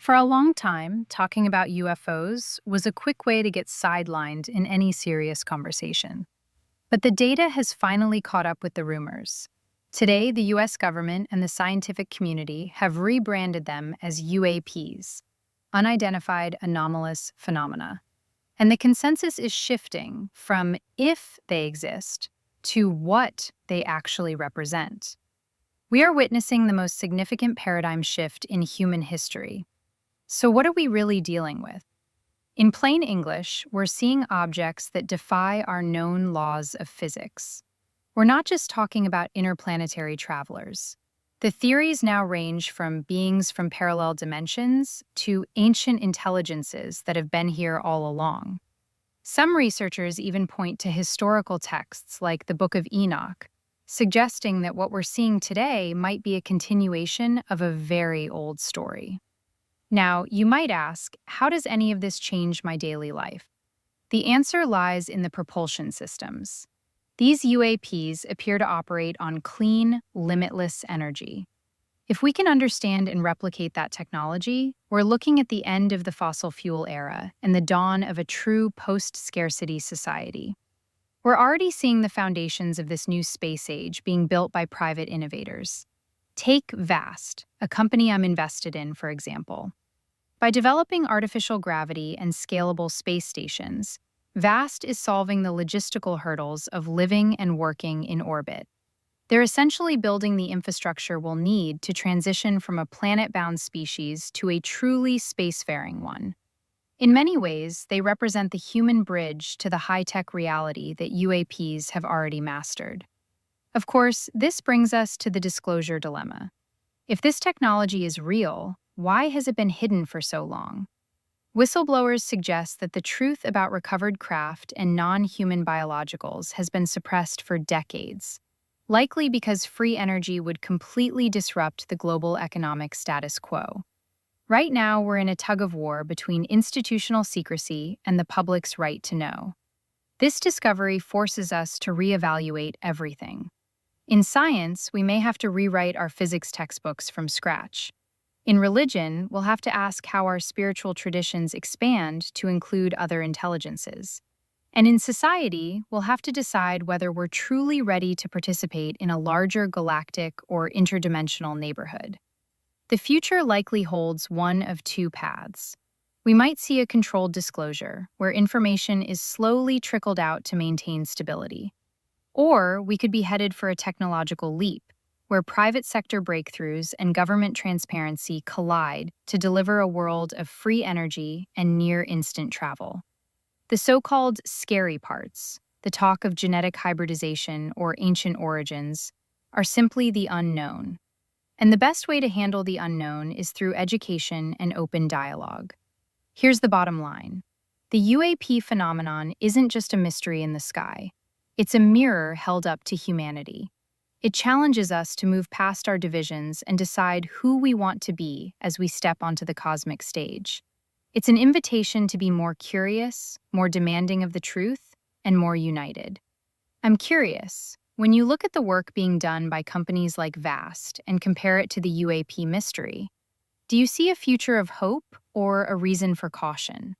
For a long time, talking about UFOs was a quick way to get sidelined in any serious conversation. But the data has finally caught up with the rumors. Today, the US government and the scientific community have rebranded them as UAPs, Unidentified Anomalous Phenomena. And the consensus is shifting from if they exist to what they actually represent. We are witnessing the most significant paradigm shift in human history. So, what are we really dealing with? In plain English, we're seeing objects that defy our known laws of physics. We're not just talking about interplanetary travelers. The theories now range from beings from parallel dimensions to ancient intelligences that have been here all along. Some researchers even point to historical texts like the Book of Enoch, suggesting that what we're seeing today might be a continuation of a very old story. Now, you might ask, how does any of this change my daily life? The answer lies in the propulsion systems. These UAPs appear to operate on clean, limitless energy. If we can understand and replicate that technology, we're looking at the end of the fossil fuel era and the dawn of a true post-scarcity society. We're already seeing the foundations of this new space age being built by private innovators. Take VAST, a company I'm invested in, for example. By developing artificial gravity and scalable space stations, VAST is solving the logistical hurdles of living and working in orbit. They're essentially building the infrastructure we'll need to transition from a planet-bound species to a truly spacefaring one. In many ways, they represent the human bridge to the high-tech reality that UAPs have already mastered. Of course, this brings us to the disclosure dilemma. If this technology is real, why has it been hidden for so long? Whistleblowers suggest that the truth about recovered craft and non-human biologicals has been suppressed for decades, likely because free energy would completely disrupt the global economic status quo. Right now, we're in a tug-of-war between institutional secrecy and the public's right to know. This discovery forces us to reevaluate everything. In science, we may have to rewrite our physics textbooks from scratch. In religion, we'll have to ask how our spiritual traditions expand to include other intelligences. And in society, we'll have to decide whether we're truly ready to participate in a larger galactic or interdimensional neighborhood. The future likely holds one of two paths. We might see a controlled disclosure, where information is slowly trickled out to maintain stability. Or we could be headed for a technological leap, where private sector breakthroughs and government transparency collide to deliver a world of free energy and near-instant travel. The so-called scary parts, the talk of genetic hybridization or ancient origins, are simply the unknown. And the best way to handle the unknown is through education and open dialogue. Here's the bottom line. The UAP phenomenon isn't just a mystery in the sky. It's a mirror held up to humanity. It challenges us to move past our divisions and decide who we want to be as we step onto the cosmic stage. It's an invitation to be more curious, more demanding of the truth, and more united. I'm curious, when you look at the work being done by companies like VAST and compare it to the UAP mystery, do you see a future of hope or a reason for caution?